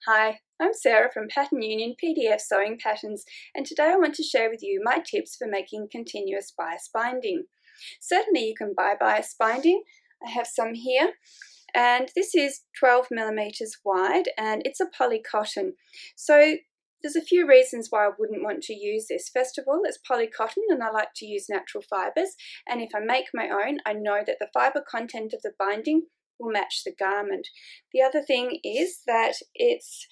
Hi, I'm Sarah from Pattern Union PDF Sewing Patterns, and today I want to share with you my tips for making continuous bias binding. Certainly you can buy bias binding. I have some here, and this is 12 millimeters wide and it's a poly cotton. So there's a few reasons why I wouldn't want to use this. First of all, it's poly cotton and I like to use natural fibers, and if I make my own, I know that the fiber content of the binding will match the garment. The other thing is that it's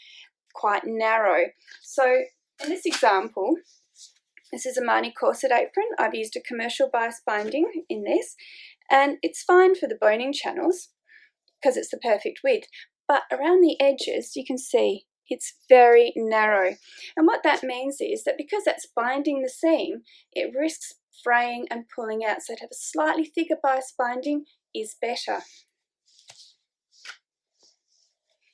quite narrow. So in this example, this is a Marni corset apron. I've used a commercial bias binding in this, and it's fine for the boning channels because it's the perfect width, but around the edges you can see it's very narrow, and what that means is that because that's binding the seam, it risks fraying and pulling out, so to have a slightly thicker bias binding is better.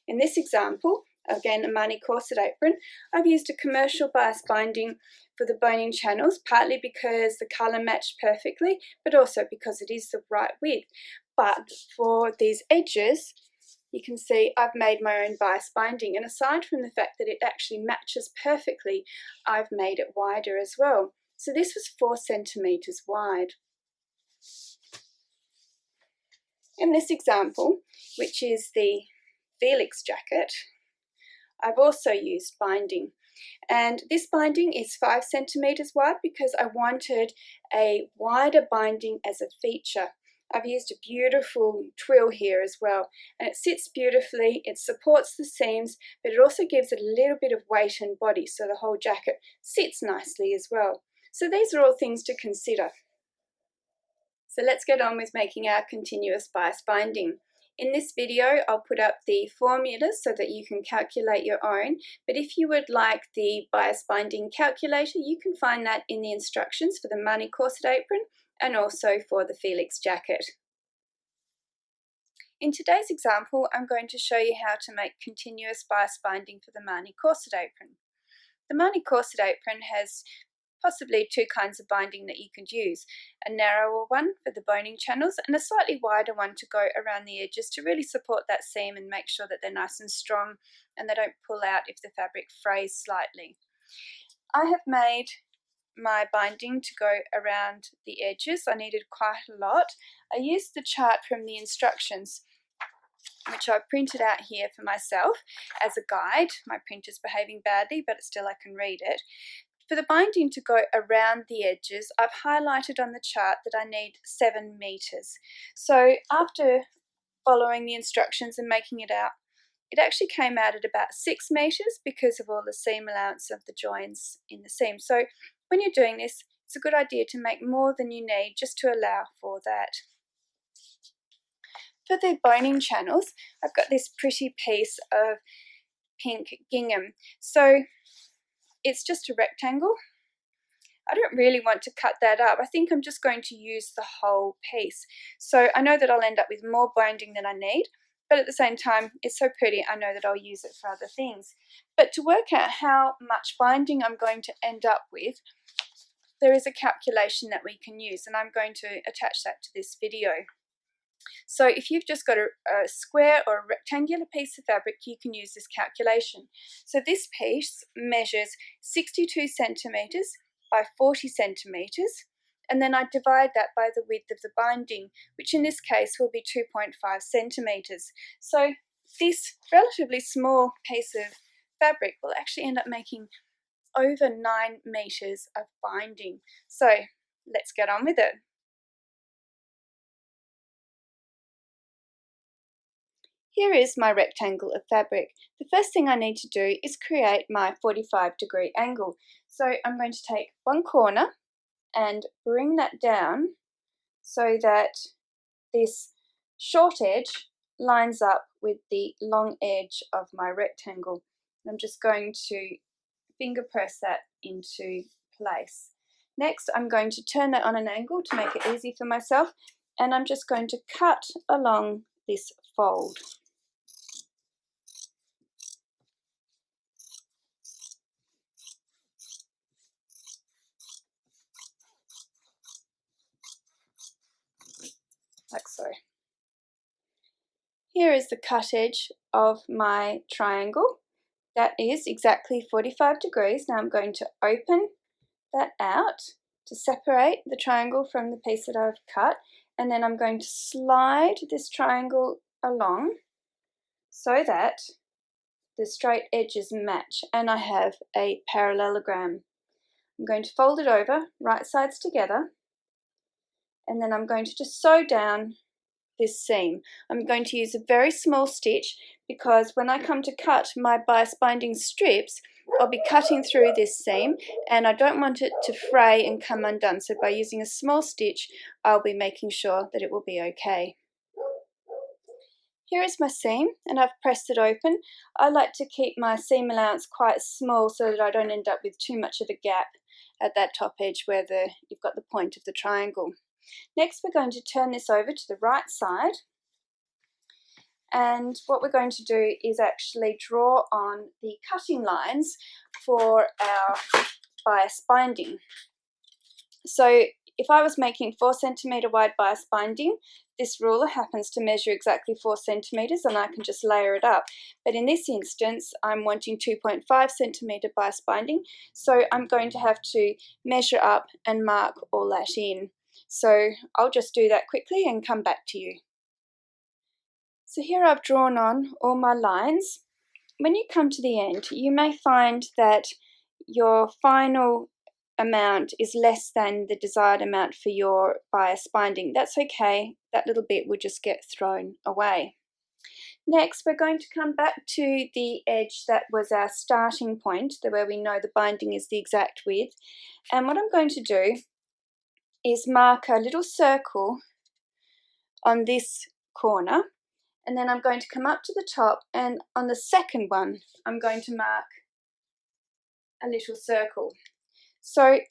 In this example, again a Marni corset apron, I've used a commercial bias binding for the boning channels, partly because the colour matched perfectly, but also because it is the right width. But for these edges, you can see I've made my own bias binding, and aside from the fact that it actually matches perfectly, I've made it wider as well. So this was 4 centimeters wide. In this example, which is the Felix jacket, I've also used binding, and this binding is 5 centimeters wide because I wanted a wider binding as a feature. I've used a beautiful twill here as well, and it sits beautifully, it supports the seams, but it also gives it a little bit of weight and body, so the whole jacket sits nicely as well. So these are all things to consider. So let's get on with making our continuous bias binding. In this video, I'll put up the formulas so that you can calculate your own, but if you would like the bias binding calculator, you can find that in the instructions for the Marni corset apron and also for the Felix jacket. In today's example, I'm going to show you how to make continuous bias binding for the Marni corset apron. The Marni corset apron has possibly 2 kinds of binding that you could use, a narrower one for the boning channels and a slightly wider one to go around the edges to really support that seam and make sure that they're nice and strong and they don't pull out if the fabric frays slightly. I have made my binding to go around the edges. I needed quite a lot. I used the chart from the instructions, which I've printed out here for myself as a guide. My printer's behaving badly, but still I can read it. For the binding to go around the edges, I've highlighted on the chart that I need 7 meters. So after following the instructions and making it out, it actually came out at about 6 meters because of all the seam allowance of the joins in the seam. So when you're doing this, it's a good idea to make more than you need just to allow for that. For the boning channels, I've got this pretty piece of pink gingham. So it's just a rectangle. I don't really want to cut that up. I think I'm just going to use the whole piece. So I know that I'll end up with more binding than I need, but at the same time, it's so pretty, I know that I'll use it for other things. But to work out how much binding I'm going to end up with, there is a calculation that we can use, and I'm going to attach that to this video. So if you've just got a square or a rectangular piece of fabric, you can use this calculation. So this piece measures 62 centimeters by 40 centimeters, and then I divide that by the width of the binding, which in this case will be 2.5 centimeters. So this relatively small piece of fabric will actually end up making over 9 meters of binding. So let's get on with it. Here is my rectangle of fabric. The first thing I need to do is create my 45-degree angle. So I'm going to take one corner and bring that down so that this short edge lines up with the long edge of my rectangle. I'm just going to finger press that into place. Next, I'm going to turn that on an angle to make it easy for myself, and I'm just going to cut along this fold. Like so. Here is the cut edge of my triangle, That is exactly 45 degrees. Now I'm going to open that out to separate the triangle from the piece that I've cut, and then I'm going to slide this triangle along so that the straight edges match and I have a parallelogram. I'm going to fold it over, right sides together, and then I'm going to just sew down this seam. I'm going to use a very small stitch because when I come to cut my bias binding strips, I'll be cutting through this seam and I don't want it to fray and come undone. So by using a small stitch, I'll be making sure that it will be okay. Here is my seam and I've pressed it open. I like to keep my seam allowance quite small so that I don't end up with too much of a gap at that top edge where you've got the point of the triangle. Next we're going to turn this over to the right side, and what we're going to do is actually draw on the cutting lines for our bias binding. So if I was making 4 centimetre wide bias binding, this ruler happens to measure exactly 4 centimetres and I can just layer it up. But in this instance, I'm wanting 2.5 centimetre bias binding, so I'm going to have to measure up and mark all that in. So I'll just do that quickly and come back to you. So here I've drawn on all my lines. When you come to the end, you may find that your final amount is less than the desired amount for your bias binding. That's okay, that little bit will just get thrown away. Next, we're going to come back to the edge that was our starting point, where we know the binding is the exact width. And what I'm going to do is mark a little circle on this corner, and then I'm going to come up to the top, and on the second one I'm going to mark a little circle. So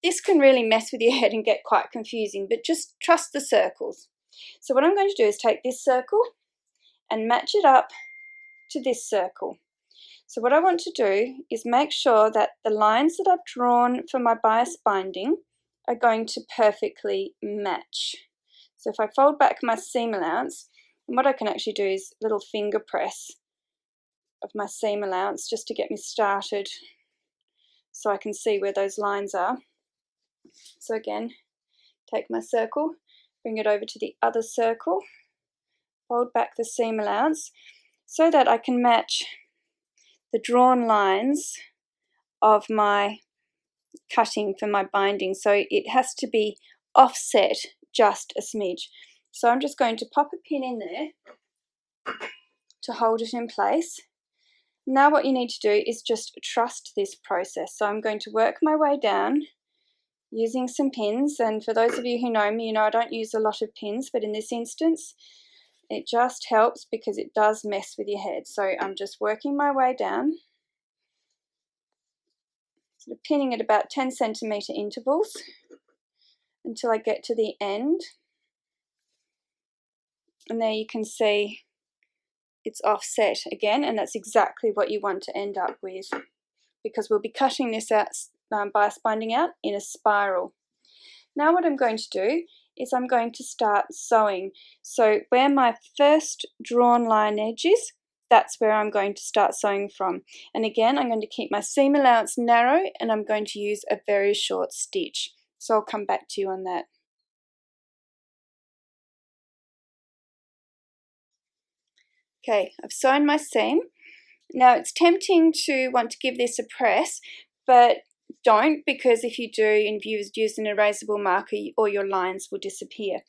this can really mess with your head and get quite confusing, but just trust the circles. So what I'm going to do is take this circle and match it up to this circle. So what I want to do is make sure that the lines that I've drawn for my bias binding are going to perfectly match. So if I fold back my seam allowance, and what I can actually do is a little finger press of my seam allowance just to get me started so I can see where those lines are. So again, take my circle, bring it over to the other circle, fold back the seam allowance so that I can match the drawn lines of my cutting for my binding. So it has to be offset just a smidge. So I'm just going to pop a pin in there to hold it in place. Now what you need to do is just trust this process. So I'm going to work my way down using some pins, and for those of you who know me, you know I don't use a lot of pins, but in this instance it just helps because it does mess with your head. So I'm just working my way down, sort of pinning at about 10 centimetre intervals until I get to the end, and there you can see it's offset again, and that's exactly what you want to end up with, because we'll be cutting this out, bias binding out in a spiral. Now what I'm going to do is I'm going to start sewing. So where my first drawn line edge is, that's where I'm going to start sewing from. And again, I'm going to keep my seam allowance narrow and I'm going to use a very short stitch. So I'll come back to you on that. Okay, I've sewn my seam. Now it's tempting to want to give this a press, but don't, because if you do and you use an erasable marker, all your lines will disappear.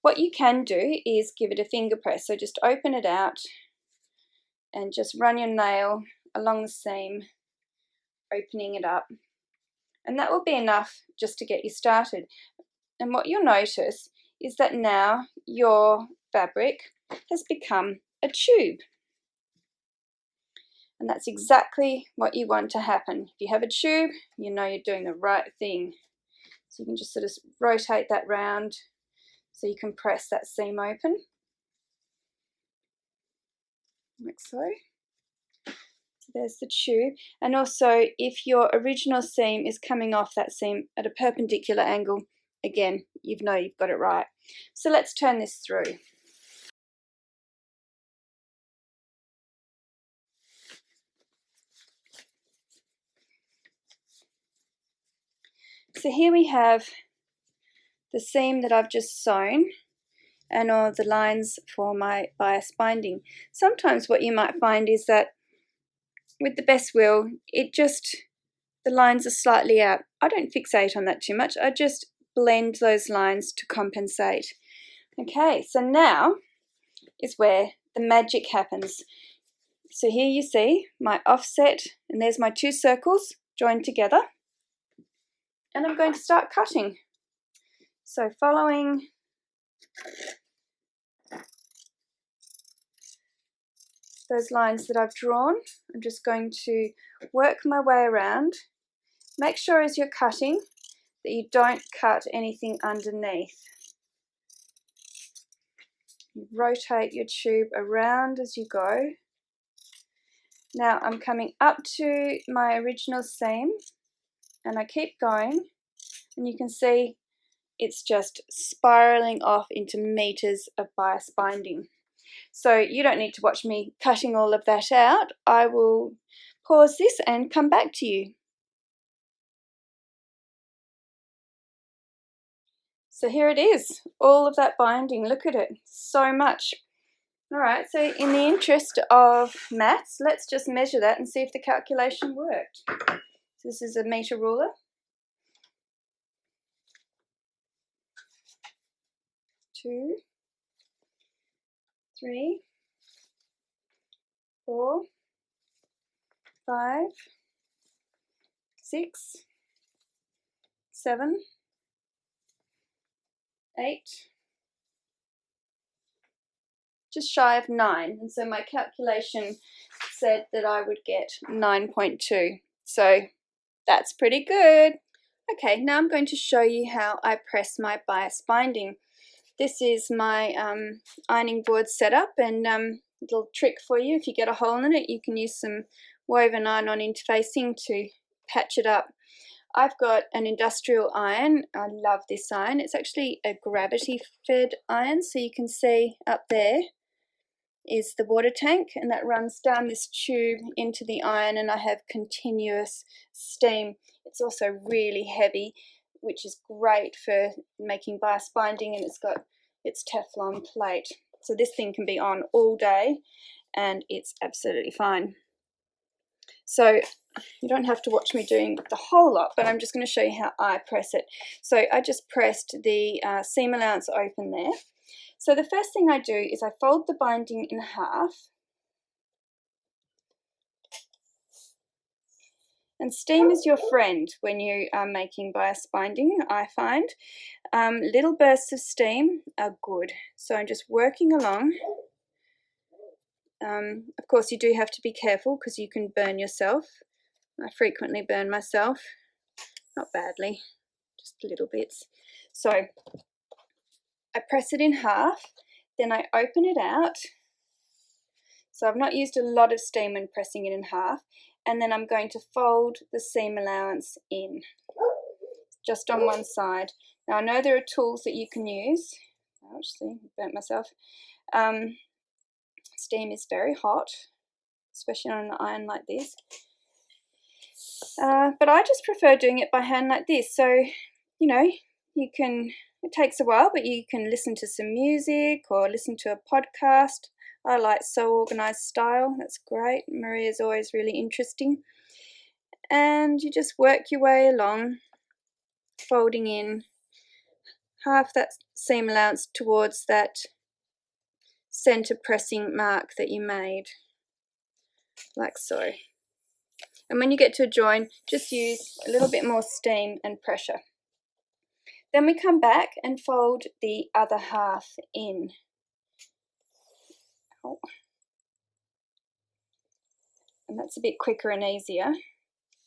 What you can do is give it a finger press. So just open it out and just run your nail along the seam, opening it up. And that will be enough just to get you started. And what you'll notice is that now your fabric has become a tube. And that's exactly what you want to happen. If you have a tube, you know you're doing the right thing. So you can just sort of rotate that round so you can press that seam open, like so. So there's the tube. And also, if your original seam is coming off that seam at a perpendicular angle, again, you know you've got it right. So let's turn this through. So here we have the seam that I've just sewn and all the lines for my bias binding. Sometimes what you might find is that with the best will, the lines are slightly out. I don't fixate on that too much. I just blend those lines to compensate. Okay, so now is where the magic happens. So here you see my offset, and there's my two circles joined together. And I'm going to start cutting. So following those lines that I've drawn, I'm just going to work my way around. Make sure as you're cutting that you don't cut anything underneath. You rotate your tube around as you go. Now I'm coming up to my original seam and I keep going, and you can see it's just spiraling off into meters of bias binding. So you don't need to watch me cutting all of that out. I will pause this and come back to you. So here it is, all of that binding. Look at it, so much. All right, so in the interest of maths, let's just measure that and see if the calculation worked. So this is a meter ruler. 2, 3, 4, 5, 6, 7, 8, just shy of 9. And so my calculation said that I would get 9.2. So that's pretty good. Okay, now I'm going to show you how I press my bias binding. This is my ironing board setup, and little trick for you: if you get a hole in it, you can use some woven iron-on interfacing to patch it up. I've got an industrial iron. I love this iron. It's actually a gravity-fed iron, so you can see up there is the water tank, and that runs down this tube into the iron, and I have continuous steam. It's also really heavy, which is great for making bias binding, and it's got its Teflon plate. So this thing can be on all day and it's absolutely fine. So you don't have to watch me doing the whole lot, but I'm just going to show you how I press it. So I just pressed the seam allowance open there. So the first thing I do is I fold the binding in half. And steam is your friend when you are making bias binding, I find. Little bursts of steam are good. So I'm just working along. Of course, you do have to be careful because you can burn yourself. I frequently burn myself. Not badly, just little bits. So I press it in half, then I open it out. So I've not used a lot of steam when pressing it in half. And then I'm going to fold the seam allowance in, just on one side. Now I know there are tools that you can use. Ouch, see, I burnt myself. Steam is very hot, especially on an iron like this. But I just prefer doing it by hand like this. So, you know, it takes a while, but you can listen to some music or listen to a podcast. I like So Organised Style, that's great. Maria's always really interesting. And you just work your way along, folding in half that seam allowance towards that centre pressing mark that you made, like so. And when you get to a join, just use a little bit more steam and pressure. Then we come back and fold the other half in. Oh. And that's a bit quicker and easier.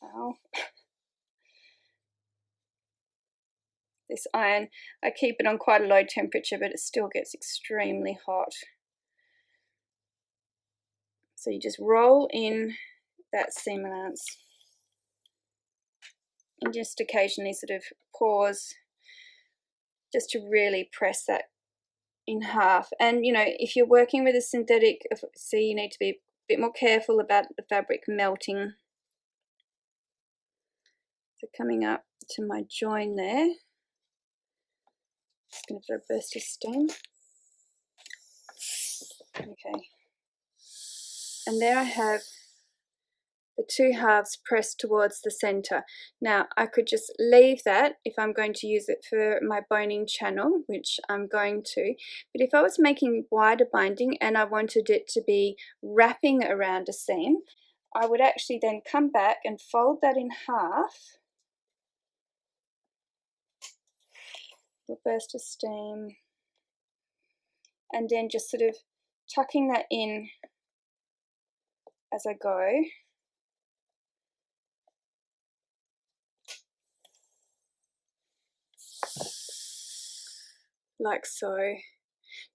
Oh. This iron, I keep it on quite a low temperature, but it still gets extremely hot. So you just roll in that seam allowance and just occasionally sort of pause just to really press that in half. And you know, if you're working with a synthetic, so you need to be a bit more careful about the fabric melting. So coming up to my join there, just going to put a burst of steam. Okay, and there I have the two halves pressed towards the center. Now I could just leave that if I'm going to use it for my boning channel, which I'm going to, but if I was making wider binding and I wanted it to be wrapping around a seam, I would actually then come back and fold that in half, a burst of steam, and then just sort of tucking that in as I go. Like so.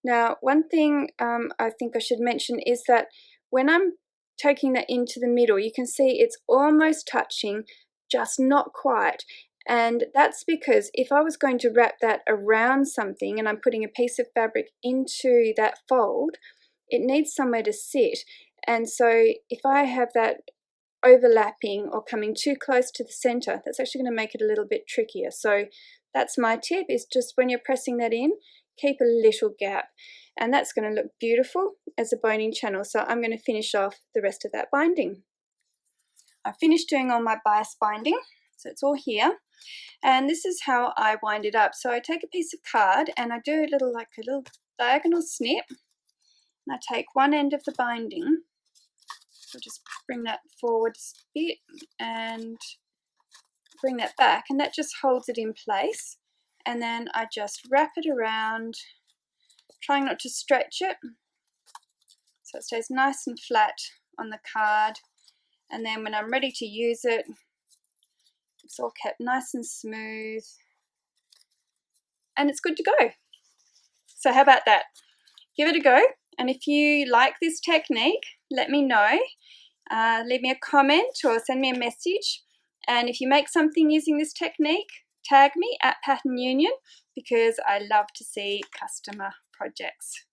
Now, one thing I think I should mention is that when I'm taking that into the middle, you can see it's almost touching, just not quite. And that's because if I was going to wrap that around something and I'm putting a piece of fabric into that fold, it needs somewhere to sit. And so if I have that overlapping or coming too close to the center, that's actually going to make it a little bit trickier. So that's my tip, is just when you're pressing that in, keep a little gap, and that's going to look beautiful as a boning channel. So I'm going to finish off the rest of that binding. I finished doing all my bias binding, so it's all here, and this is how I wind it up. So I take a piece of card and I do a little diagonal snip, and I take one end of the binding, so just bring that forward a bit and bring that back, and that just holds it in place. And then I just wrap it around, trying not to stretch it, so it stays nice and flat on the card. And then when I'm ready to use it, it's all kept nice and smooth, and it's good to go. So how about that? Give it a go, and if you like this technique, let me know. Leave me a comment or send me a message. And if you make something using this technique, tag me at Pattern Union, because I love to see customer projects.